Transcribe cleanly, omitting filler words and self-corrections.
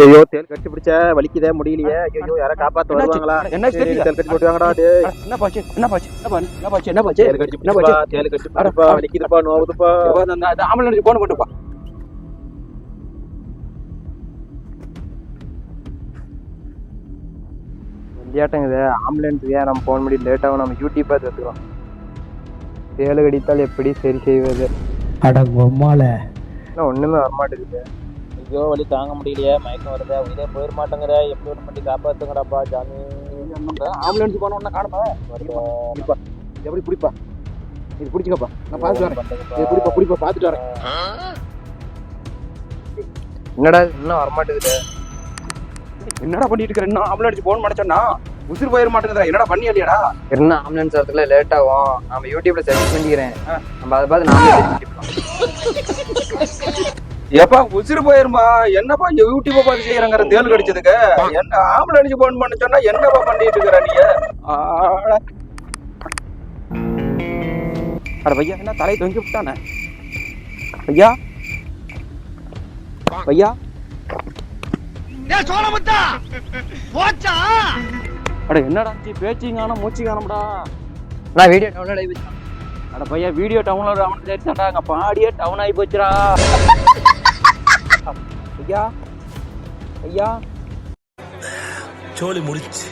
ஐயோ தேல் கட்டி பிடிச்ச வலிக்குதே முடியலையே. ஐயோ யாரா காப்பாத்த வருவாங்களா? என்ன தேல் கட்டி போட்டுவாங்கடா. டேய் என்ன பாச்சு என்ன பாச்சு தேல் கட்டி பிடிப்பா, தேல் கட்டி பிடிப்பா, வலிக்குதுப்பா, நோவுதுப்பா. அந்த ஆம்புலன்ஸ் போன் போட்டுப்பா. விளையாட்டுங்குது ஆம்புலன்ஸுக்கு ஏன் நம்ம போன் பண்ணி லேட்டாகவும் நம்ம யூடியூப் பார்த்து வச்சுக்கிறோம். தேலை கடித்தால் எப்படி சரி செய்வது? அட பொம்மால இன்னும் ஒன்றுமே வரமாட்டேங்குது. ஐயோ வலி தாங்க முடியலையே, மயக்கம் வருது, உயிரே போயிட மாட்டேங்கிற. எப்படி ஒரு பண்ணி காப்பாத்துங்கடாப்பா ஜாமி. ஆம்புலன்ஸ் போனோம்னா காணுமா? எப்படி பிடிப்பா, இது பிடிச்சிக்கப்பா, நான் பார்த்துட்டு வரேன். பிடிப்பா பார்த்துட்டு வரேன். என்னடா இன்னும் வரமாட்டேங்குது? என்னடா பண்ணிட்டு இருக்க? இன்னும் ஆம்புலன்ஸ் போன் பண்ணச்சோன்னா உசுறு போயிட மாட்டேங்குதா? என்னடா பண்ணி இல்லையாடா? என்ன ஆம்புலன்ஸ் வரதுல லேட் ஆகும். நம்ம யூடியூப்ல சர்ச் பண்ணிக்கிறேன். நம்ம அதை பார்த்து நாமளே எப்பா உசுறு போயிருமா? என்னப்பா யூடியூப்பை பார்த்து செய்யறாங்க தேல் கடிச்சதுக்கு? என்ன ஆம்புலன்ஸ் போன் பண்ண சொன்னா என்னப்பா பண்ணிட்டு இருக்கிற நீ? அட பையா, என்ன தலையை தொங்கி விட்டானே ஐயா? ஐயா அட என்னடா பேச்சு காணும் மூச்சு காணும்டா. நான் வீடியோ டவுன்லோட் ஆகி வச்சேன். அட பையா வீடியோ டவுன்லோட் அவன் தெரிச்சாண்டா, அங்க பாடியே டவுன் ஆகி போச்சுடா. ஐயா ஐயா சோலி முடிச்சு.